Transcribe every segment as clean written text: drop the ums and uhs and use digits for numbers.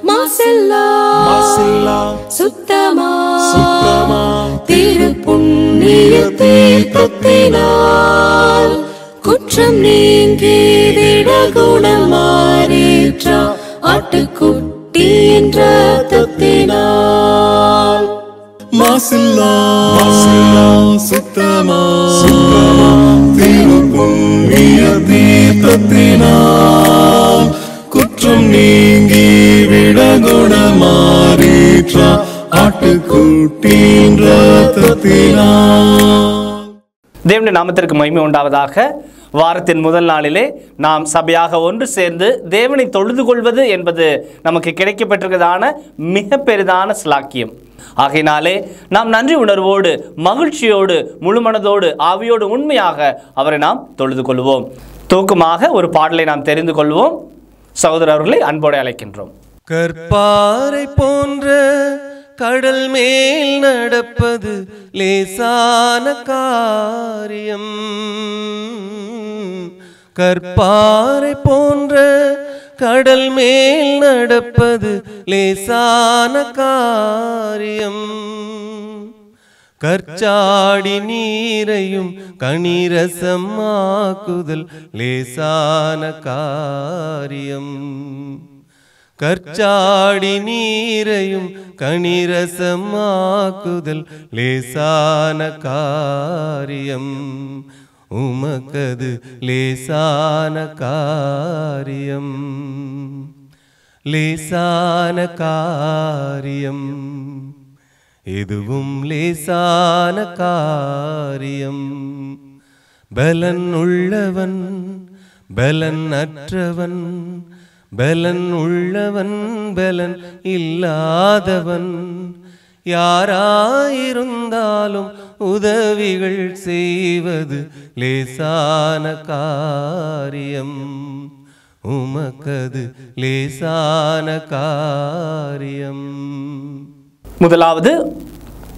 மாசில்லா சுத்தமா திருப்புண்ணிய தீர்த்தத்தினால் குற்றம் நீங்கி விடகுணம் மாறேற்ற ஆட்டுக்குட்டியின் இரத்தத்தினால் மாசில்லா சுத்தமா திருப்புண்ணிய தீர்த்தத்தினால் குற்றம் நீங்கி விடகுணமாறேற்ற ஆட்டுக்குட்டியின் இரத்தத்தினால். தேவனுடைய நாமத்திற்கு மகிமை உண்டாவதாக. வாரத்தின் முதல் நாளிலே நாம் சபையாக ஒன்று சேர்ந்து தேவனை தொழுது கொள்வது என்பது நமக்கு கிடைக்கப்பட்டிருக்கிறதான மிக பெரிதான ஸ்லாக்கியம். ஆகையினாலே நாம் நன்றி உணர்வோடு மகிழ்ச்சியோடு முழுமனதோடு ஆவியோடு உண்மையாக அவரை நாம் தொழுது கொள்வோம். தூக்கமாக ஒரு பாடலை நாம் தெரிந்து கொள்வோம். சகோதரர்களை அன்போடு அழைக்கின்றோம். கற்பாறை போன்ற கடல் மேல் நடப்பது லேசான காரியம். கற்பாறை போன்ற கடல் மேல் நடப்பது லேசான காரியம். கற்சாடி நீரையும் கனிரசமாக்குதல் லேசான காரியம். கற்சாடி நீரையும் கனிரசமாக்குதல் லேசான காரியம். உமக்கது லேசான காரியம், லேசான காரியம், எதுவும் லேசான காரியம். பலன் உள்ளவன் பலன் அற்றவன், பலன் உள்ளவன் பலன் இல்லாதவன், யாராயிருந்தாலும் உதவிகள் செய்வது லேசான காரியம். உமக்கது லேசான காரியம். முதலாவது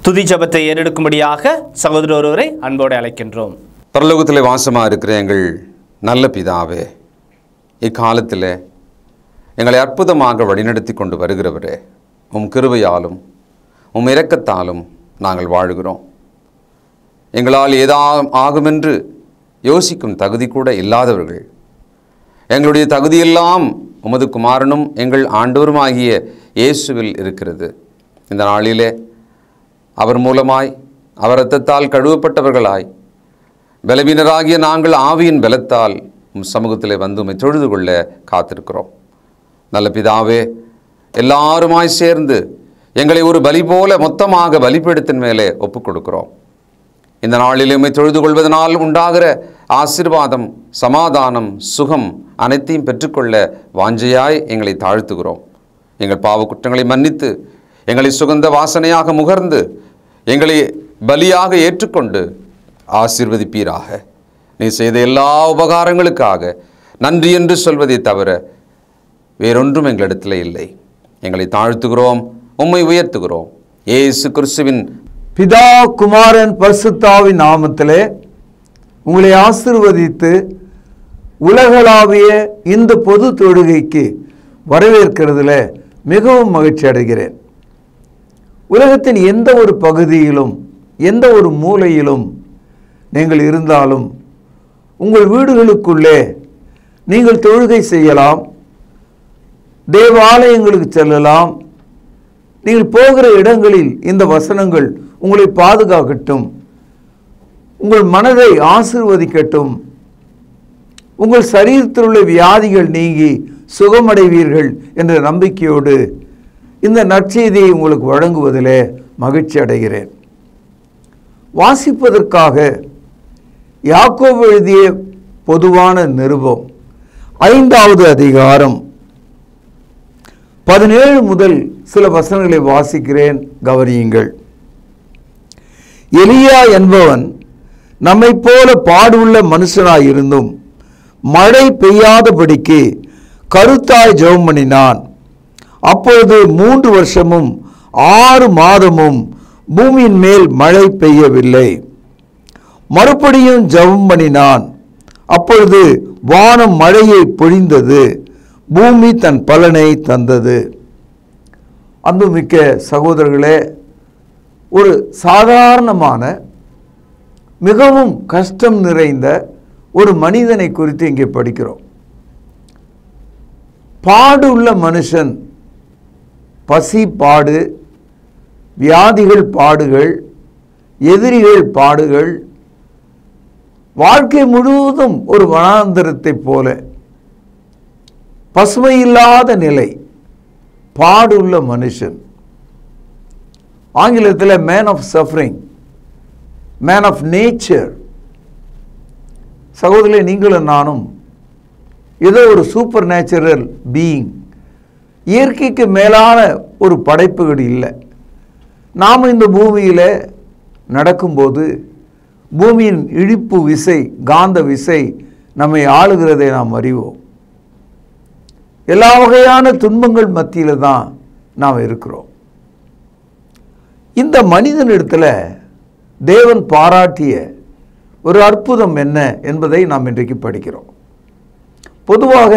துதி ஜெபத்தை ஏறெடுக்கும்படியாக சகோதரர் ஒருவரை அன்போடு அழைக்கின்றோம். பரலோகத்தில் வாசமாக இருக்கிற எங்கள் நல்ல பிதாவே, இக்காலத்தில் எங்களை அற்புதமாக வழிநடத்தி கொண்டு வருகிறவரே, உம் கிருபையாலும் உம் இரக்கத்தாலும் நாங்கள் வாழ்கிறோம். எங்களால் ஆகுமென்று யோசிக்கும் தகுதி கூட இல்லாதவர்கள், எங்களுடைய தகுதியெல்லாம் உமது குமாரனும் எங்கள் ஆண்டவருமாகிய இயேசுவில் இருக்கிறது. இந்த நாளிலே அவர் மூலமாய் அவர் இரத்தத்தால் கழுவப்பட்டவர்களாய் பலவீனராகிய நாங்கள் ஆவியின் பலத்தால் உம் சமூகத்திலே வந்து உம்மை தொழுது கொள்ள காத்திருக்கிறோம். நல்ல பிதாவே, எல்லாருமாய் சேர்ந்து எங்களை ஒரு பலி போல மொத்தமாக பலிபீடத்தின் மேலே ஒப்புக் கொடுக்கிறோம். இந்த நாளில் உம்மை தொழுது கொள்வதனால் உண்டாகிற ஆசீர்வாதம், சமாதானம், சுகம் அனைத்தையும் பெற்றுக்கொள்ள வாஞ்சையாய் எங்களை தாழ்த்துகிறோம். எங்கள் பாவ குற்றங்களை மன்னித்து எங்களை சுகந்த வாசனையாக முகர்ந்து எங்களை பலியாக ஏற்றுக்கொண்டு ஆசீர்வதிப்பீராக. நீ செய்த எல்லா உபகாரங்களுக்காக நன்றி என்று சொல்வதை தவிர வேறொன்றும் எங்களிடத்தில் இல்லை. எங்களை தாழ்த்துகிறோம், உம்மை உயர்த்துகிறோம். இயேசு கிறிஸ்துவின் பிதா குமாரன் பரிசுத்தாவின் நாமத்திலே உங்களை ஆசீர்வதித்து உலகளாவிய இந்த பொது தொழுகைக்கு வரவேற்கிறதுல மிகவும் மகிழ்ச்சி அடைகிறேன். உலகத்தின் எந்த ஒரு பகுதியிலும் எந்த ஒரு மூலையிலும் நீங்கள் இருந்தாலும் உங்கள் வீடுகளுக்குள்ளே நீங்கள் தொழுகை செய்யலாம், தேவாலயங்களுக்கு செல்லலாம். நீங்கள் போகிற இடங்களில் இந்த வசனங்கள் உங்களை பாதுகாக்கட்டும், உங்கள் மனதை ஆசீர்வதிக்கட்டும், உங்கள் சரீரத்தில் உள்ள வியாதிகள் நீங்கி சுகமடைவீர்கள் என்ற நம்பிக்கையோடு இந்த நற்செய்தியை உங்களுக்கு வழங்குவதிலே மகிழ்ச்சி அடைகிறேன். வாசிப்பதற்காக யாக்கோபு எழுதிய பொதுவான நிருபம் 5வது அதிகாரம் 17 முதல் சில வசனங்களை வாசிக்கிறேன், கவனியுங்கள். எலியா என்பவன் நம்மை போல பாடுள்ள மனுஷனாயிருந்தும் மழை பெய்யாதபடிக்கு கருத்தாய் ஜெபம் பண்ணினான். அப்பொழுது 3 வருஷமும் 6 மாதமும் பூமியின் மேல் மழை பெய்யவில்லை. மறுபடியும் ஜெபம் பண்ணினான். அப்பொழுது வானம் மழையை பொழிந்தது, பூமி தன் பலனை தந்தது. அன்புமிக்க சகோதரர்களே, ஒரு சாதாரணமான மிகவும் கஷ்டம் நிறைந்த ஒரு மனிதனை குறித்து இங்கே படிக்கிறோம். பாடு உள்ள மனுஷன், பசி பாடு, வியாதிகள் பாடுகள், எதிரிகள் பாடுகள், வாழ்க்கை முழுவதும் ஒரு வனாந்தரத்தைப் போல பசுமையில்லாத நிலை, பாடுள்ள மனுஷன். ஆங்கிலத்தில் man of suffering, man of nature. சகோதரர்களே, நீங்களும் நானும் ஏதோ ஒரு சூப்பர் நேச்சுரல் பீயிங், இயற்கைக்கு மேலான ஒரு படைப்புகள் இல்லை. நாம் இந்த பூமியில் நடக்கும்போது பூமியின் இழுப்பு விசை, காந்த விசை நம்மை ஆளுகிறதை நாம் அறிவோம். எல்லா வகையான துன்பங்கள் மத்தியில் தான் நாம் இருக்கிறோம். இந்த மனிதனிடத்தில் தேவன் பாராட்டிய ஒரு அற்புதம் என்ன என்பதை நாம் இன்றைக்கு படிக்கிறோம். பொதுவாக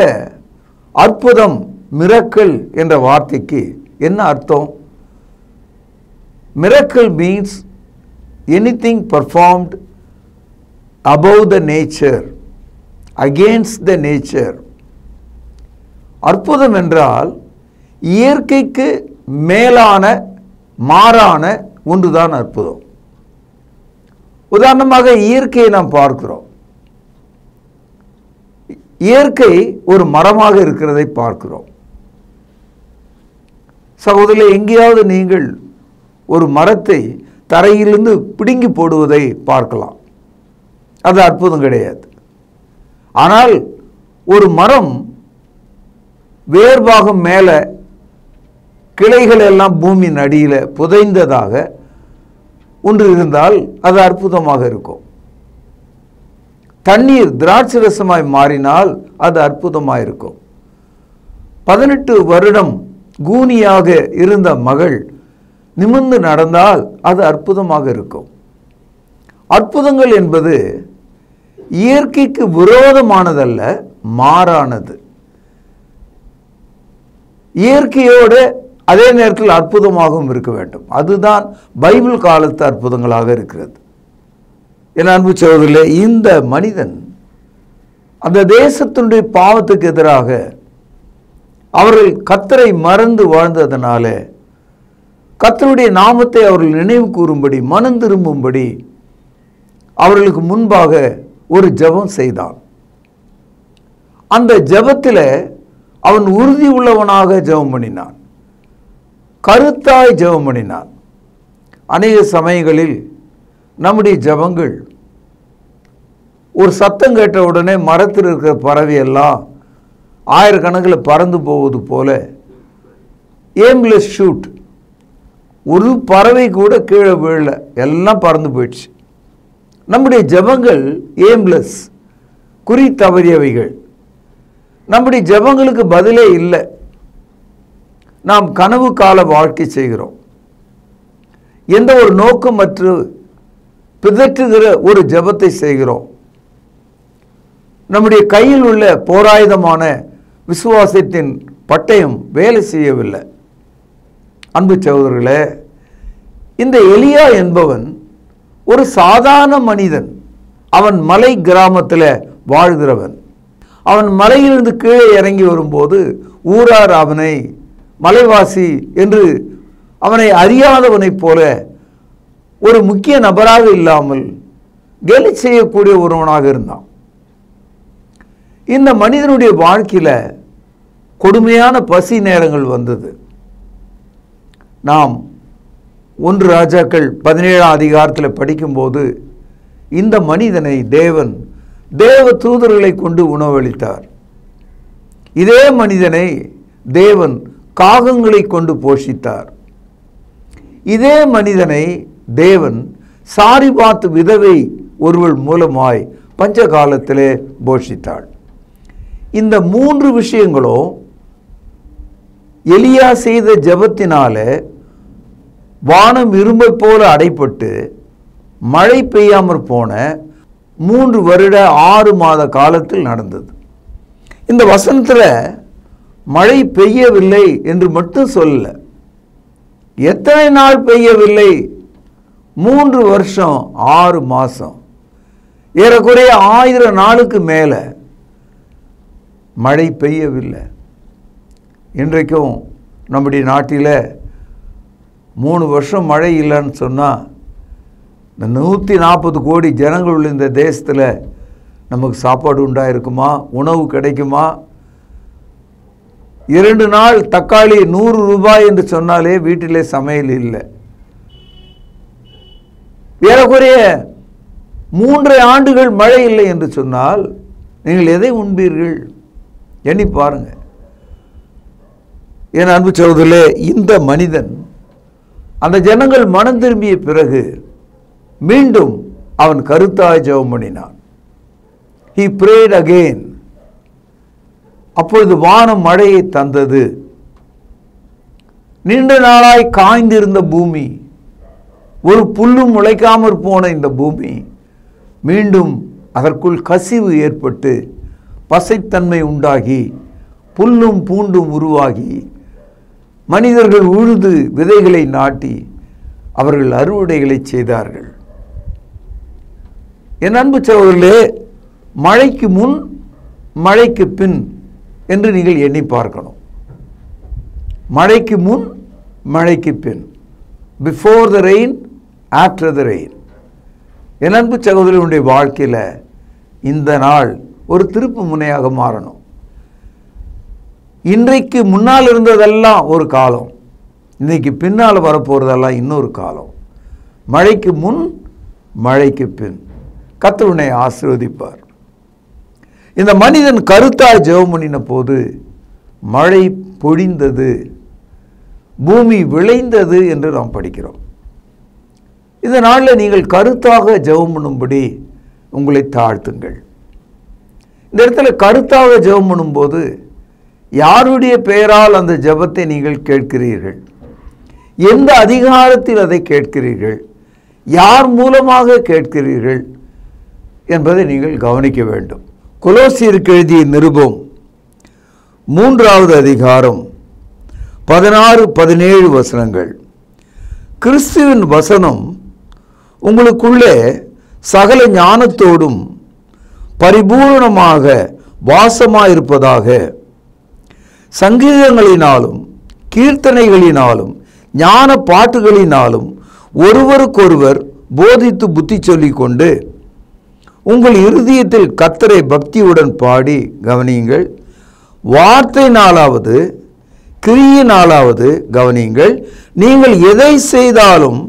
அற்புதம், மிரக்கல் என்ற வார்த்தைக்கு என்ன அர்த்தம்? Miracle means anything performed above the nature, against the nature. அற்புதம் என்றால் இயற்கைக்கு மேலான, மாறான ஒன்றுதான் அற்புதம். உதாரணமாக இயற்கையை நாம் பார்க்கிறோம். இயற்கை ஒரு மரமாக இருக்கிறதை பார்க்கிறோம். சகோதரர்களே, எங்கேயாவது நீங்கள் ஒரு மரத்தை தரையிலிருந்து பிடுங்கி போடுவதை பார்க்கலாம். அது அற்புதம் கிடையாது. ஆனால் ஒரு மரம் வேர்பாகம் மேலே, கிளைகள் எல்லாம் பூமியின் அடியில் புதைந்ததாக ஒன்று இருந்தால் அது அற்புதமாக இருக்கும். தண்ணீர் திராட்சை ரசமாய் மாறினால் அது அற்புதமாக இருக்கும். 18 வருடம் கூனியாக இருந்த மகள் நிமிர்ந்து நடந்தால் அது அற்புதமாக இருக்கும். அற்புதங்கள் என்பது இயற்கைக்கு விரோதமானதல்ல, மாறானது. இயற்கையோடு அதே நேரத்தில் அற்புதமாகவும் இருக்க வேண்டும். அதுதான் பைபிள் காலத்து அற்புதங்களாக இருக்கிறது. என் அன்பு சகோதரர்களே, இந்த மனிதன் அந்த தேசத்தினுடைய பாவத்துக்கு எதிராக அவர்கள் கர்த்தரை மறந்து வாழ்ந்ததனால கர்த்தருடைய நாமத்தை அவர்கள் நினைவு கூறும்படி, மனம் திரும்பும்படி அவர்களுக்கு முன்பாக ஒரு ஜெபம் செய்தான். அந்த ஜெபத்தில் அவன் உறுதி உள்ளவனாக ஜெபம் பண்ணினான், கருத்தாய் ஜெபம் பண்ணினான். அநேக சமயங்களில் நம்முடைய ஜெபங்கள் ஒரு சத்தம் கேட்ட உடனே மரத்தில் இருக்கிற பறவையெல்லாம் ஆயிரக்கணக்கில் பறந்து போவது போல, எய்ம்லெஸ் ஷூட், ஒரு பறவை கூட கீழே விழல, எல்லாம் பறந்து போயிடுச்சு. நம்முடைய ஜெபங்கள் எய்ம்லெஸ், குறி தவறியவைகள். நம்முடைய ஜெபங்களுக்கு பதிலே இல்லை. நாம் கனவு கால வாழ்க்கை செய்கிறோம். எந்த ஒரு நோக்கமற்று பிதற்றுகிற ஒரு ஜெபத்தை செய்கிறோம். நம்முடைய கையில் உள்ள போராயுதமான விசுவாசத்தின் பட்டயம் வேலை செய்யவில்லை. அன்பு சகோதரர்களே, இந்த எலியா என்பவன் ஒரு சாதாரண மனிதன். அவன் மலை கிராமத்தில் வாழ்கிறவன். அவன் மலையிலிருந்து கீழே இறங்கி வரும்போது ஊரார் அவனை மலைவாசி என்று அவனை அறியாதவனைப் போல ஒரு முக்கிய நபராக இல்லாமல் கேலி செய்யக்கூடிய ஒருவனாக இருந்தான். இந்த மனிதனுடைய வாழ்க்கையில் கொடுமையான பசி நேரங்கள் வந்தது. நாம் 1 ராஜாக்கள் 17ஆம் அதிகாரத்தில் படிக்கும்போது இந்த மனிதனை தேவ தூதர்களை கொண்டு உணவளித்தார். இதே மனிதனை தேவன் காகங்களை கொண்டு போஷித்தார். இதே மனிதனை தேவன் சாரிபாத் விதவை ஒருவள் மூலமாய் பஞ்ச காலத்திலே போஷித்தாள். இந்த 3 விஷயங்களும் எலியா செய்த ஜெபத்தினாலே வானம் இரும்பை போல அடைப்பட்டு மழை பெய்யாமற் போன 3 வருட 6 மாத காலத்தில் நடந்தது. இந்த வசனத்தில் மழை பெய்யவில்லை என்று மட்டும் சொல்லல, எத்தனை நாள் பெய்யவில்லை? 3 வருஷம் 6 மாதம், ஏறக்குறைய 1000 நாளுக்கு மேலே மழை பெய்யவில்லை. இன்றைக்கும் நம்முடைய நாட்டில் 3 வருஷம் மழை இல்லைன்னு சொன்னால் இந்த 140 கோடி ஜனங்கள் உள்ள இந்த தேசத்தில் நமக்கு சாப்பாடு உண்டாயிருக்குமா? உணவு கிடைக்குமா? 2 நாள் தக்காளி 100 ரூபாய் என்று சொன்னாலே வீட்டிலே சமையல் இல்லை. ஏறக்குறைய 3 ஆண்டுகள் மழை இல்லை என்று சொன்னால் நீங்கள் எதை உண்பீர்கள்? எண்ணி பாருங்க. என் அன்பு சகோதரர்களே, இந்த மனிதன் அந்த ஜனங்கள் மனம் திரும்பிய பிறகு மீண்டும் அவன் கருத்தாய் ஜெபம் பண்ணினான். He prayed again. அப்பொழுது வானம் மழையை தந்தது. நீண்ட நாளாய் காய்ந்திருந்த பூமி, ஒரு புல்லும் முளைக்காமற் போன இந்த பூமி மீண்டும் அதற்குள் கசிவு ஏற்பட்டு பசைத்தன்மை உண்டாகி புல்லும் பூண்டும் உருவாகி மனிதர்கள் உழுது விதைகளை நாட்டி அவர்கள் அறுவடைகளை செய்தார்கள். என் அன்பு சகோதரர்களே, மழைக்கு முன் மழைக்கு பின் என்று நீங்கள் எண்ணி பார்க்கணும். மழைக்கு முன் மழைக்கு பின், before the rain, after the rain. என் அன்பு சகோதரனுடைய வாழ்க்கையில் இந்த நாள் ஒரு திருப்பு முனையாக மாறணும். இன்றைக்கு முன்னால் இருந்ததெல்லாம் ஒரு காலம், இன்றைக்கு பின்னால் வரப்போகிறதெல்லாம் இன்னொரு காலம். மழைக்கு முன் மழைக்கு பின் கர்த்தர் உன்னை ஆசீர்வதிப்பார். இந்த மனிதன் கருத்தாய் ஜெபம் பண்ணின போது மழை பொழிந்தது, பூமி விளைந்தது என்று நாம் படிக்கிறோம். இந்த நாளில் நீங்கள் கருத்தாக ஜெபம் பண்ணும்படி உங்களை தாழ்த்துங்கள். இந்த இடத்துல கருத்தாக ஜெபம் பண்ணும்போது யாருடைய பெயரால் அந்த ஜெபத்தை நீங்கள் கேட்கிறீர்கள்? எந்த அதிகாரத்தில் அதை கேட்கிறீர்கள்? யார் மூலமாக கேட்கிறீர்கள் என்பதை நீங்கள் கவனிக்க வேண்டும். கொலோசியருக்கு எழுதிய நிருபம் 3வது அதிகாரம் 16-17 வசனங்கள். கிறிஸ்துவின் வசனம் உங்களுக்குள்ளே சகல ஞானத்தோடும் பரிபூர்ணமாக வாசமாயிருப்பதாக, சங்கீதங்களினாலும் கீர்த்தனைகளினாலும் ஞான பாட்டுகளினாலும் ஒருவருக்கொருவர் போதித்து புத்தி சொல்லிக் கொண்டு உங்கள் இருதயத்தில் கர்த்தரை பக்தியுடன் பாடி கவனியுங்கள். வார்த்தையினாலாவது கிரியினாலாவது கவனியுங்கள். நீங்கள் எதை செய்தாலும்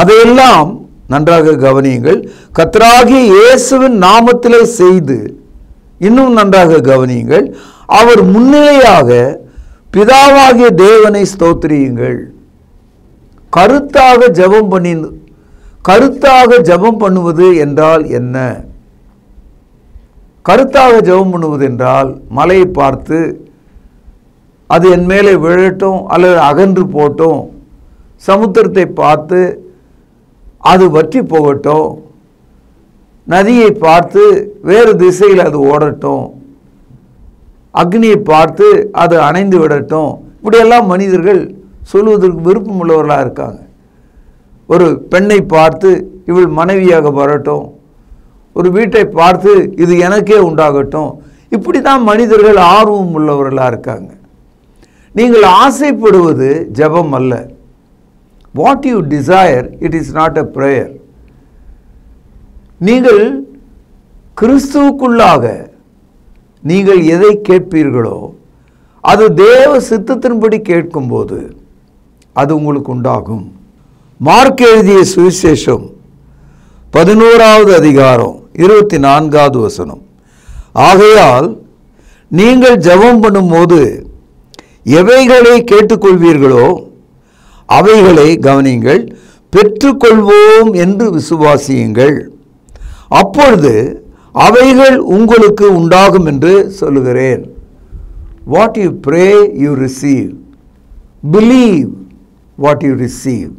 அதையெல்லாம் நன்றாக கவனியுங்கள். கர்த்தராகிய இயேசுவின் நாமத்திலே செய்து இன்னும் நன்றாக கவனியுங்கள். அவர் முன்னிலையாக பிதாவாகிய தேவனை ஸ்தோத்திரியுங்கள். கருத்தாக ஜெபம் பண்ணுவது என்றால் என்ன? கருத்தாக ஜெபம் பண்ணுவது என்றால் மலையை பார்த்து அது என் மேலே விழட்டும் அல்லது அகன்று போட்டும், சமுத்திரத்தை பார்த்து அது வற்றி போகட்டும், நதியை பார்த்து வேறு திசையில் அது ஓடட்டும், அக்னியை பார்த்து அது அணைந்து விடட்டும், இப்படியெல்லாம் மனிதர்கள் சொல்வதற்கு விருப்பம் உள்ளவர்களாக இருக்காங்க. ஒரு பெண்ணை பார்த்து இவள் மனைவியாக வரட்டும், ஒரு வீட்டை பார்த்து இது எனக்கே உண்டாகட்டும், இப்படி தான் மனிதர்கள் ஆர்வம் உள்ளவர்களாக இருக்காங்க. நீங்கள் ஆசைப்படுவது ஜெபம் அல்ல. What you desire, it is not a prayer. நீங்கள் கிறிஸ்துவுக்குள்ளாக நீங்கள் எதை கேட்பீர்களோ அது தேவ சித்தத்தின்படி கேட்கும்போது அது உங்களுக்கு உண்டாகும். மார்க் எழுதிய சுவிசேஷம் 11வது அதிகாரம் 24வது வசனம். ஆகையால் நீங்கள் ஜெபம் பண்ணும்போது எவைகளை கேட்டுக்கொள்வீர்களோ அவைகளை கவனியுங்கள், பெற்றுக்கொள்வோம் என்று விசுவாசியுங்கள், அப்பொழுது அவைகள் உங்களுக்கு உண்டாகும் என்று சொல்லுகிறேன். What you pray you receive. Believe what you receive.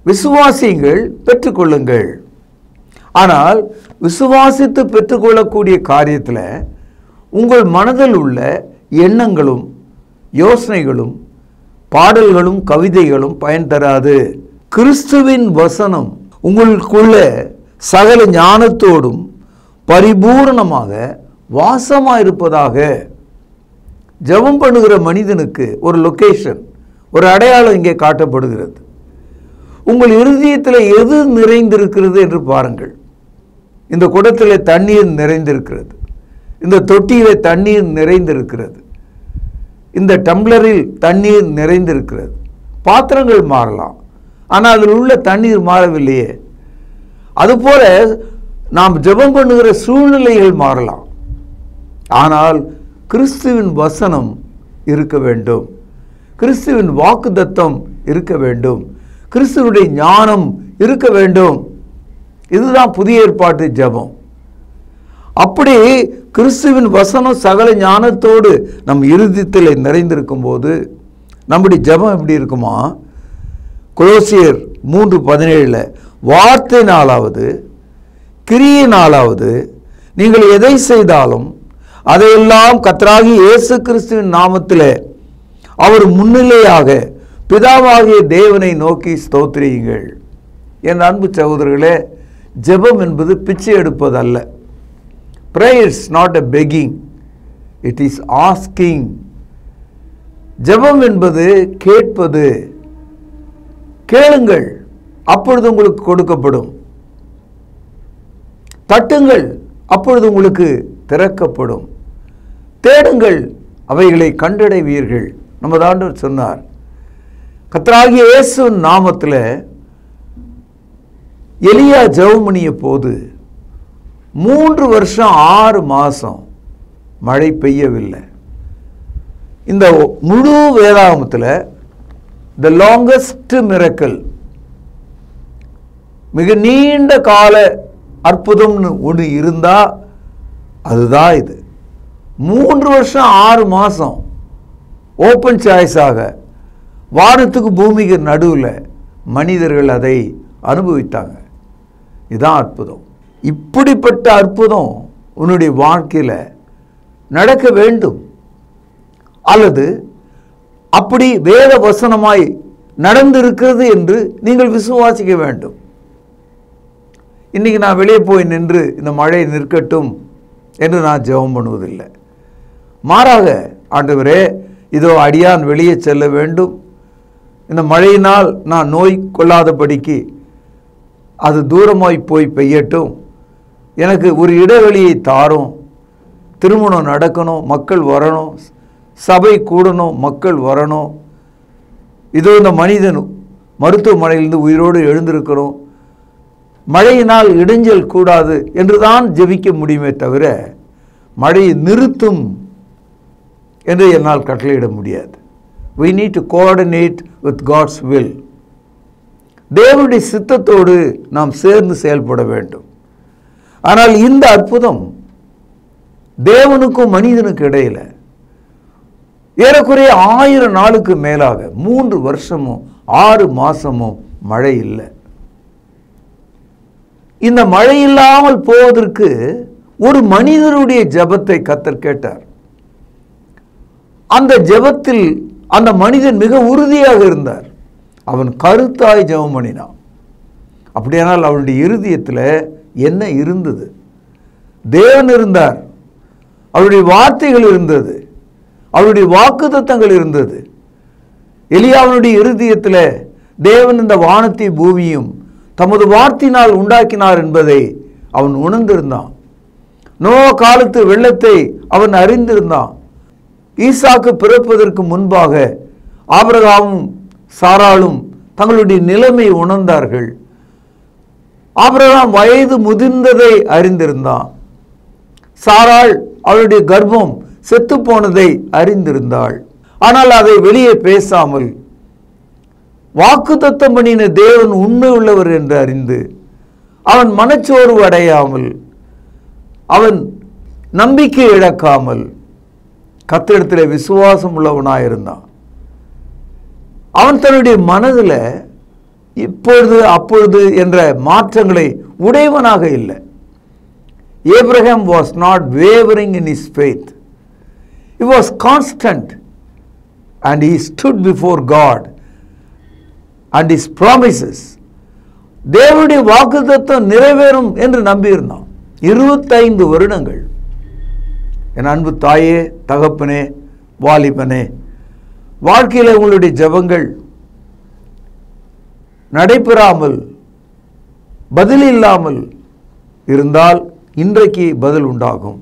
விசுவாசியுங்கள், பெற்றுக்கொள்ளுங்கள். ஆனால் விசுவாசித்து பெற்றுக்கொள்ளக்கூடிய காரியத்தில் உங்கள் மனதில் உள்ள எண்ணங்களும் யோசனைகளும் பாடல்களும் கவிதைகளும் பயன் தராது. கிறிஸ்துவின் வசனம் உங்களுக்குள்ள சகல ஞானத்தோடும் பரிபூரணமாக வாசமாயிருப்பதாக. ஜெபம் பண்ணுகிற மனிதனுக்கு ஒரு லொகேஷன், ஒரு அடையாளம் இங்கே காட்டப்படுகிறது. உங்கள் இருதயத்தில் எது நிறைந்திருக்கிறது என்று பாருங்கள். இந்த குடத்தில் தண்ணீர் நிறைந்திருக்கிறது, இந்த தொட்டியில் தண்ணீர் நிறைந்திருக்கிறது, இந்த டம்ளரில் தண்ணீர் நிறைந்திருக்கிறது. பாத்திரங்கள் மாறலாம், ஆனால் அதில் உள்ள தண்ணீர் மாறவில்லையே. அதுபோல நாம் ஜெபம் பண்ணுகிற சூழ்நிலைகள் மாறலாம், ஆனால் கிறிஸ்துவின் வசனம் இருக்க வேண்டும், கிறிஸ்துவின் வாக்குத்தத்தம் இருக்க வேண்டும், கிறிஸ்துவுடைய ஞானம் இருக்க வேண்டும். இதுதான் புதிய ஏற்பாட்டு ஜெபம். அப்படி கிறிஸ்துவின் வசனம் சகல ஞானத்தோடு நம் இருதயத்தில் நிறைந்திருக்கும் போது நம்முடைய ஜெபம் எப்படி இருக்குமா? கொலோசியர் 3:17 வார்த்தையினாலாவது கிரியினாலாவது நீங்கள் எதை செய்தாலும் அதையெல்லாம் கர்த்தராகிய இயேசு கிறிஸ்துவின் நாமத்திலே அவர் முன்னிலையாக பிதாவாகிய தேவனை நோக்கி ஸ்தோத்திரியுங்கள். என் அன்பு சகோதரர்களே, ஜெபம் என்பது பிச்சை எடுப்பதல்ல. Prayer is not a begging, it is asking. ஜெபம் என்பது கேட்பது. கேளுங்கள், அப்பொழுது உங்களுக்கு கொடுக்கப்படும். தட்டுங்கள், அப்பொழுது உங்களுக்கு திறக்கப்படும். தேடுங்கள், அவைகளை கண்டடைவீர்கள். நமது ஆண்டவர் சொன்னார். கர்த்தராகிய இயேசுவின் நாமத்தில் எலியா ஜெபம் பண்ணிய போது 3 வருஷம் 6 மாதம் மழை பெய்யவில்லை. இந்த முழு வேதாகமத்தில் த லாங்கஸ்ட் மிரக்கல், மிக நீண்ட கால அற்புதம்னு ஒன்று இருந்தால் அதுதான் இது. 3 வருஷம் 6 மாதம் ஓப்பன் சாய்ஸாக வானத்துக்கு பூமிக்கு நடுவில் மனிதர்கள் அதை அனுபவித்தாங்க. இதுதான் அற்புதம். இப்படிப்பட்ட அற்புதம் உன்னுடைய வாழ்க்கையில் நடக்க வேண்டும், அல்லது அப்படி வேத வசனமாய் நடந்திருக்கிறது என்று நீங்கள் விசுவாசிக்க வேண்டும். இன்னைக்கு நான் வெளியே போய் நின்று இந்த மழை நிற்கட்டும் என்று நான் ஜெபம் பண்ணுவதில்லை. மாறாக, ஆண்டவரே, இதோ அடியான் வெளியே செல்ல வேண்டும், இந்த மழையினால் நான் நோய் கொள்ளாதபடிக்கு அது தூரமாய் போய் பெய்யட்டும், எனக்கு ஒரு இடைவெளியை தாரும், திருமணம் நடக்கணும், மக்கள் வரணும், சபை கூடணும், மக்கள் வரணும், இதோ இந்த மனிதன் மருத்துவமனையிலிருந்து உயிரோடு எழுந்திருக்கணும், மழையினால் இடைஞ்சல் கூடாது என்று தான் ஜெபிக்க முடியுமே தவிர மழையை நிறுத்தும் என்று என்னால் கட்டளையிட முடியாது. We need to coordinate with God's will. தேவனுடைய சித்தத்தோடு நாம் சேர்ந்து செயல்பட வேண்டும். ஆனால் இந்த அற்புதம் தேவனுக்கும் மனிதனுக்கு இடையில் ஏறக்குறைய 1000 நாளுக்கு மேலாக 3 வருஷமும் 6 மாசமும் மழை இல்லை. இந்த மழை இல்லாமல் போவதற்கு ஒரு மனிதனுடைய ஜெபத்தை கர்த்தர் கேட்டார். அந்த ஜெபத்தில் அந்த மனிதன் மிக உறுதியாக இருந்தார். அவன் கருத்தாய் ஜெபம் பண்ணினான். அப்படியானால் அவனுடைய இருதயத்தில் என்ன இருந்தது? தேவன் இருந்தார், அவருடைய வார்த்தைகள் இருந்தது, அவருடைய வாக்குத்தத்தங்கள் இருந்தது. எலியாவினுடைய இருதயத்தில் தேவன் இந்த வானத்தை பூமியும் தமது வார்த்தையினால் உண்டாக்கினார் என்பதை அவன் உணர்ந்திருந்தான். நோவா காலத்து வெள்ளத்தை அவன் அறிந்திருந்தான். ஈசாக்கு பிறப்பதற்கு முன்பாக ஆபிரகாமும் சாராளும் தங்களுடைய நிலைமை உணர்ந்தார்கள். ஆபிரகாம் வயது முதிர்ந்ததை அறிந்திருந்தான். சாராள் அவளுடைய கர்ப்பம் செத்து போனதை அறிந்திருந்தாள். ஆனால் அதை வெளியே பேசாமல் வாக்குத்தத்தம் பண்ணின தேவன் உண்மை உள்ளவர் என்று அறிந்து அவன் மனச்சோர்வு அடையாமல், அவன் நம்பிக்கை இழக்காமல் கர்த்தரிடத்தில் விசுவாசம் உள்ளவனாயிருந்தான். அவன் தன்னுடைய மனதில் இப்பொழுது அப்பொழுது என்ற மாற்றங்களை உடையவனாக இல்லை. Abraham was not wavering in his faith. He was constant and he stood before God and his promises. தேவனுடைய வாக்குத்தத்தம் நிறைவேறும் என்று நம்பியிருந்தான். 25 வருடங்கள். என் அன்பு தாயே, தகப்பனே, வாலிபனே, வாழ்க்கையில் உங்களுடைய ஜெபங்கள் நடைபெறாமல் பதில் இல்லாமல் இருந்தால் இன்றைக்கு பதில் உண்டாகும்.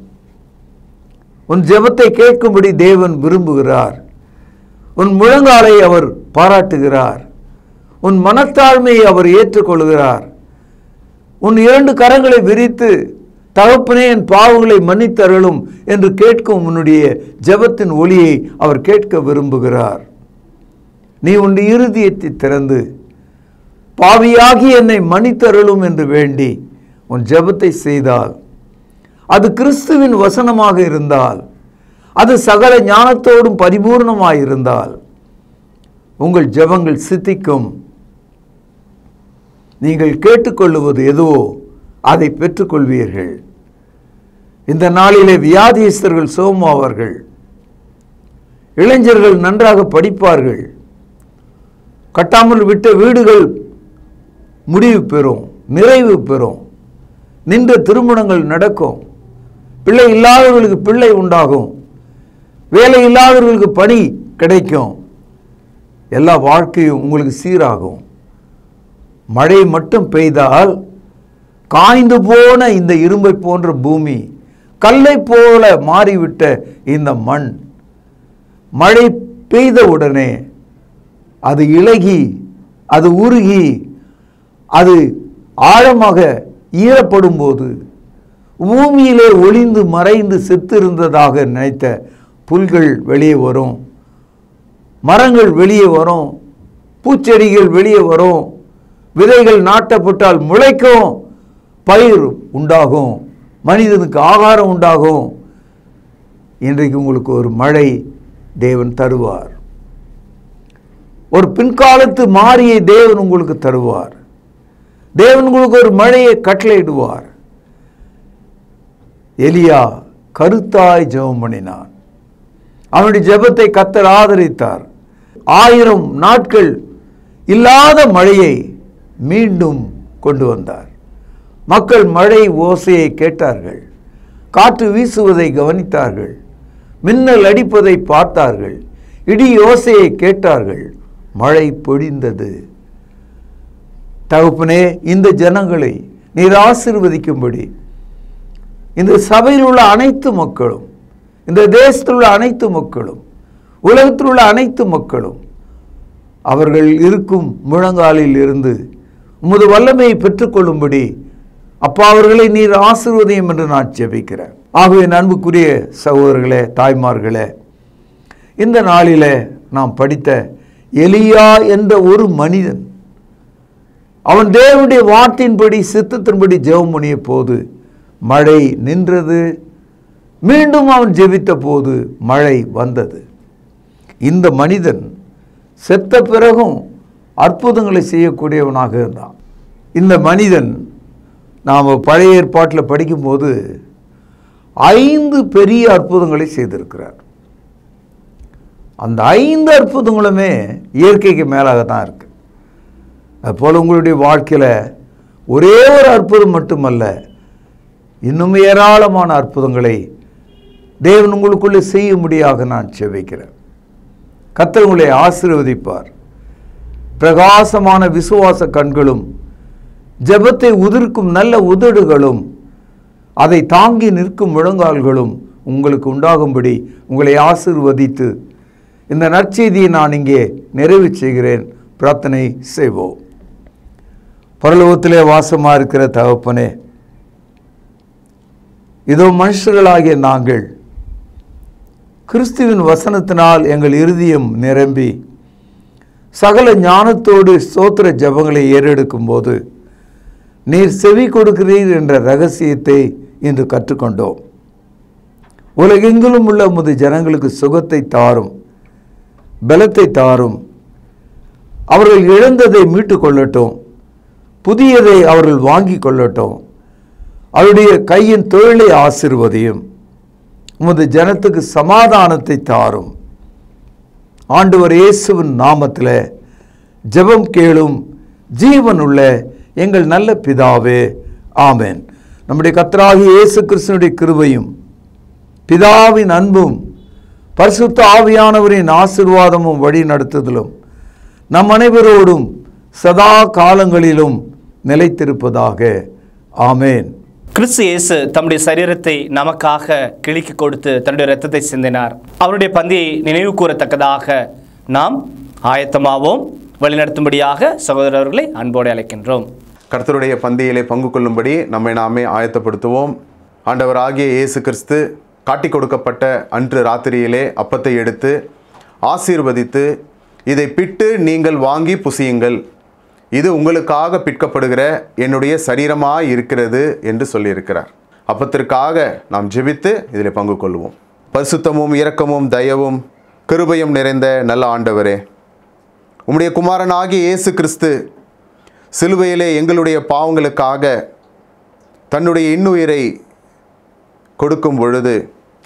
உன் ஜெபத்தை கேட்கும்படி தேவன் விரும்புகிறார். உன் முழங்காலை அவர் பாராட்டுகிறார். உன் மனத்தாழ்மையை அவர் ஏற்றுக்கொள்கிறார். உன் 2 கரங்களை விரித்து தகப்பனே என் பாவங்களை மன்னித்தருளும் என்று கேட்கும் உன்னுடைய ஜெபத்தின் ஒலியை அவர் கேட்க விரும்புகிறார். நீ உன் இருதயத்தை திறந்து பாவியாகி என்னை மன்னித்தருளும் என்று வேண்டி உன் ஜெபத்தை செய்தால், அது கிறிஸ்துவின் வசனமாக இருந்தால், அது சகல ஞானத்தோடும் பரிபூர்ணமாய் இருந்தால் உங்கள் ஜெபங்கள் சித்திக்கும். நீங்கள் கேட்டுக்கொள்ளுவது எதுவோ அதை பெற்றுக்கொள்வீர்கள். இந்த நாளிலே வியாதியஸ்தர்கள் சுகமாவார்கள். இளைஞர்கள் நன்றாக படிப்பார்கள். கட்டாமல் விட்ட வீடுகள் முடிவு பெறும், நிறைவு பெறும். நின்ற திருமணங்கள் நடக்கும். பிள்ளை இல்லாதவர்களுக்கு பிள்ளை உண்டாகும். வேலை இல்லாதவர்களுக்கு பணி கிடைக்கும். எல்லா வாழ்க்கையும் உங்களுக்கு சீராகும். மழை மட்டும் பெய்தால் காய்ந்து போன இந்த இரும்பை போன்ற பூமி, கல்லை போல மாறிவிட்ட இந்த மண், மழை பெய்தவுடனே அது இளகி, அது உருகி, அது ஆழமாக ஈரப்படும் போது பூமியிலே ஒளிந்து மறைந்து செத்திருந்ததாக நினைத்த புல்கள் வெளியே வரும், மரங்கள் வெளியே வரும், பூச்செடிகள் வெளியே வரும், விதைகள் நாட்டப்பட்டால் முளைக்கும், பயிர் உண்டாகும், மனிதனுக்கு ஆகாரம் உண்டாகும். இன்றைக்கு உங்களுக்கு ஒரு மழை தேவன் தருவார். ஒரு பின்காலத்து மாரியை தேவன் உங்களுக்கு தருவார். தேவன் உங்களுக்கு ஒரு மழையை கட்டளையிடுவார். எலியா கருத்தாய் ஜெபம் பண்ணினான். அவனுடைய ஜெபத்தை கர்த்தர் ஆதரித்தார். 1000 நாட்கள் இல்லாத மழையை மீண்டும் கொண்டு வந்தார். மக்கள் மழை ஓசையை கேட்டார்கள். காற்று வீசுவதை கவனித்தார்கள். மின்னல் அடிப்பதை பார்த்தார்கள். இடி ஓசையை கேட்டார்கள். மழை பொழிந்தது. தகப்பனே, இந்த ஜனங்களை நீர் ஆசீர்வதிக்கும்படி இந்த சபையில் உள்ள அனைத்து மக்களும், இந்த தேசத்தில் உள்ள அனைத்து மக்களும், உலகத்தில் உள்ள அனைத்து மக்களும் அவர்கள் இருக்கும் முழங்காலில் இருந்து உமது வல்லமையை பெற்றுக்கொள்ளும்படி அப்பா அவர்களை நீர் ஆசீர்வதியும் என்று நான் ஜெபிக்கிறேன். ஆகவே அன்புக்குரிய சகோதரர்களே, தாய்மார்களே, இந்த நாளிலே நாம் படித்த எலியா என்ற ஒரு மனிதன், அவன் தேவனுடைய வார்த்தையின்படி சித்தத்தின்படி ஜெபம் பண்ணிய போது மழை நின்றது. மீண்டும் அவன் ஜெபித்த போது மழை வந்தது. இந்த மனிதன் செத்த பிறகும் அற்புதங்களை செய்யக்கூடியவனாக இருந்தான். இந்த மனிதன் நாம் பழைய ஏற்பாட்டில் படிக்கும்போது 5 பெரிய அற்புதங்களை செய்திருக்கிறார். அந்த 5 அற்புதங்களுமே இயற்கைக்கு மேலாக தான் இருக்கு. அதுபோல் உங்களுடைய வாழ்க்கையில் ஒரே ஒரு அற்புதம் மட்டுமல்ல, இன்னும் ஏராளமான அற்புதங்களை தேவன் உங்களுக்குள்ளே செய்யும்படியாக நான் ஜெபிக்கிறேன். கர்த்தர் உங்களை ஆசீர்வதிப்பார். பிரகாசமான விசுவாச கண்களும், ஜெபத்தை உதிர்க்கும் நல்ல உதடுகளும், அதை தாங்கி நிற்கும் முழங்கால்களும் உங்களுக்கு உண்டாகும்படி உங்களை ஆசீர்வதித்து இந்த நற்செய்தியை நான் இங்கே நிறைவு செய்கிறேன். பிரார்த்தனை செய்வோம். பரலோகத்திலே வாசமாக இருக்கிற தகப்பனே, இதோ மனுஷர்களாகிய நாங்கள் கிறிஸ்துவின் வசனத்தினால் எங்கள் இருதயம் நிரம்பி சகல ஞானத்தோடு ஸ்தோத்திர ஜெபங்களை ஏறெடுக்கும் போது நீர் செவி கொடுக்கிறீர் என்ற ரகசியத்தை இன்று கற்றுக்கொண்டோம். உலகெங்கிலும் உள்ள உமது ஜனங்களுக்கு சுகத்தை தாரும், பலத்தை தாரும். அவர்கள் இழந்ததை மீட்டு கொள்ளட்டும், புதியதை அவர்கள் வாங்கி கொள்ளட்டும். அவருடைய கையின் தொழிலை ஆசீர்வதியும். உமது ஜனத்துக்கு சமாதானத்தை தாரும். ஆண்டவர் இயேசுவின் நாமத்தில் ஜெபம் கேளும் ஜீவனுள்ள எங்கள் நல்ல பிதாவே, ஆமென். நம்முடைய கர்த்தராகிய இயேசு கிறிஸ்துவினுடைய கிருபையும் பிதாவின் அன்பும் பரிசுத்த ஆவியானவரின் ஆசீர்வாதமும் வழி நடத்துதலும் நம் அனைவரோடும் சதா காலங்களிலும் நிலைத்திருப்பதாக. ஆமென். கிறிஸ்து இயேசு தம்முடைய சரீரத்தை நமக்காக கிழிக்கு கொடுத்து தன்னுடைய இரத்தத்தை சிந்தினார். அவருடைய பந்தியை நினைவு கூறத்தக்கதாக நாம் ஆயத்தமாவோம். வழிநடத்தும்படியாக சகோதரர்களை அன்போடு அழைக்கின்றோம். கர்த்தருடைய பந்தியிலே பங்கு கொள்ளும்படி நம்மை நாமே ஆயத்தப்படுத்துவோம். ஆண்டவராகிய இயேசு கிறிஸ்து காட்டி கொடுக்கப்பட்ட அன்று ராத்திரியிலே அப்பத்தை எடுத்து ஆசீர்வதித்து, இதை பிட்டு நீங்கள் வாங்கி புசியுங்கள், இது உங்களுக்காக பிற்கப்படுகிற என்னுடைய சரீரமாய் இருக்கிறது என்று சொல்லியிருக்கிறார். அப்பத்திற்காக நாம் ஜெபித்து இதில் பங்கு கொள்வோம். பரிசுத்தமும் இரக்கமும் தயவும் கிருபையும் நிறைந்த நல்ல ஆண்டவரே, உம்முடைய குமாரனாகிய இயேசு கிறிஸ்து சிலுவையிலே எங்களுடைய பாவங்களுக்காக தன்னுடைய இன்னுயிரை கொடுக்கும் பொழுது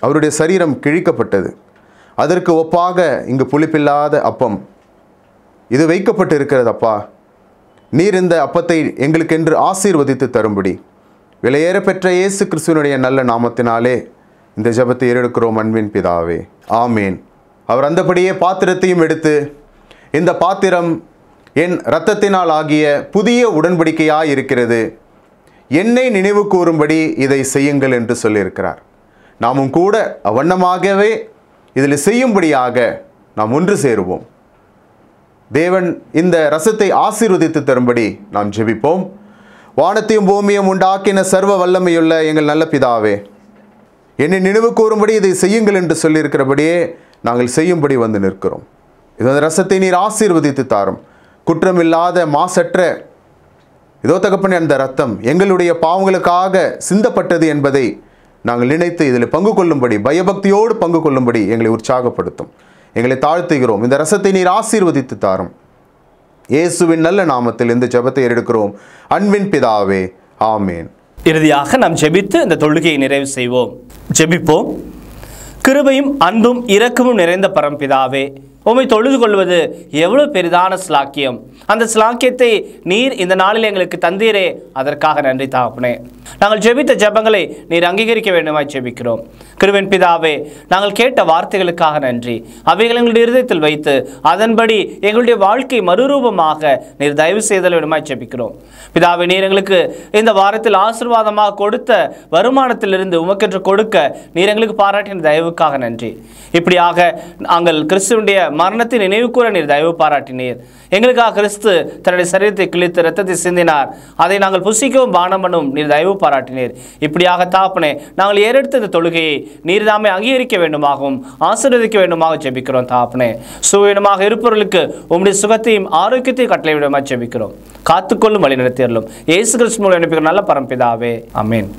அவருடைய சரீரம் கிழிக்கப்பட்டது. அதற்கு ஒப்பாக இங்கு புளிப்பில்லாத அப்பம் இது வைக்கப்பட்டு இருக்கிறதப்பா. நீர் இந்த அப்பத்தை எங்களுக்கென்று ஆசீர்வதித்து தரும்படி விலையேற பெற்ற இயேசு கிறிஸ்துவனுடைய நல்ல நாமத்தினாலே இந்த ஜெபத்தை ஏறெடுக்கிறோம் அன்பின் பிதாவே, ஆமேன். அவர் அந்தபடியே பாத்திரத்தையும் எடுத்து, இந்த பாத்திரம் என் இரத்தத்தினால் ஆகிய புதிய உடன்படிக்கையாய் இருக்கிறது, என்னை நினைவு கூறும்படி இதை செய்யுங்கள் என்று சொல்லியிருக்கிறார். நாமும் கூட அவ்வண்ணமாகவே இதில் செய்யும்படியாக நாம் ஒன்று சேருவோம். தேவன் இந்த ரசத்தை ஆசீர்வதித்து தரும்படி நாம் ஜெபிப்போம். வானத்தையும் பூமியும் உண்டாக்கின சர்வ வல்லமையுள்ள எங்கள் நல்ல பிதாவே, என்னை நினைவு கூறும்படி இதை செய்யுங்கள் என்று சொல்லியிருக்கிறபடியே நாங்கள் செய்யும்படி வந்து நிற்கிறோம். இந்த ரசத்தை நீர் ஆசீர்வதித்து தாரும். குற்றமில்லாத மாசற்ற இதோ தகப்பனே, அந்த ரத்தம் எங்களுடைய பாவங்களுக்காக சிந்தப்பட்டது என்பதை நாங்கள் நினைத்து இதில் பங்கு கொள்ளும்படி, பயபக்தியோடு பங்கு கொள்ளும்படி எங்களை உற்சாகப்படுத்தும். எங்களை தாழ்த்துகிறோம். இந்த ரசத்தை நீர் ஆசீர்வதித்து தாரும். இயேசுவின் நல்ல நாமத்தில் இந்த ஜெபத்தை எடுக்கிறோம் அன்பின் பிதாவே, ஆமேன். இறுதியாக நாம் ஜெபித்து இந்த தொழுகையை நிறைவு செய்வோம். ஜெபிப்போம். கிருபையும் அன்பும் இரக்கமும் நிறைந்த பரம்பிதாவே, உம்மை தொழுது கொள்வது எவ்வளவு பெரிதான ஸ்லாக்கியம். அந்த ஸ்லாக்கியத்தை நீர் இந்த நாளில் எங்களுக்கு தந்தீரே, அதற்காக நன்றி தகப்பனே. நாங்கள் ஜெபித்த ஜெபங்களை நீர் அங்கீகரிக்க வேண்டுமாய் ஜெபிக்கிறோம். கிருபையின் பிதாவே, நாங்கள் கேட்ட வார்த்தைகளுக்காக நன்றி. அவைகள் எங்களுடைய இருதயத்தில் வைத்து அதன்படி எங்களுடைய வாழ்க்கை மறுரூபமாக நீர் தயவு செய்தல் வேண்டுமாய் ஜெபிக்கிறோம். பிதாவே, நீர் எங்களுக்கு இந்த வாரத்தில் ஆசீர்வாதமாக கொடுத்த வருமானத்திலிருந்து உமக்கென்று கொடுக்க நீர் எங்களுக்கு பாராட்டின தயவுக்காக நன்றி. இப்படியாக நாங்கள் கிறிஸ்துவனுடைய மரணத்தை நினைவு கூற நீர் தயவு பாராட்டினீர். எங்களுக்காக கிறிஸ்து தன்னுடைய சரீரத்தை கிழித்து இரத்தத்தை சிந்தினார். அதை நாங்கள் புசிக்கவும் பானம் பண்ணவும் நீர் தயவு பாராட்டினீர். இப்படியாக தாப்பனே, நாங்கள் ஏறெடுத்த இந்த தொழுகையை நீர் தாமே அங்கீகரிக்க வேண்டுமாகவும் ஆசீர்வதிக்க வேண்டுமாக ஜெபிக்கிறோம். தாப்பனே, சுவீனமாக இருப்பவர்களுக்கு உம்முடைய சுகத்தையும் ஆரோக்கியத்தையும் கட்டளை விடமாக ஜெபிக்கிறோம். காத்துக்கொள்ளும், வழி நடத்தியறலும். இயேசு கிறிஸ்து மூலம் அனுப்புகிற நல்ல பரம்பிதாவே, ஆமென்.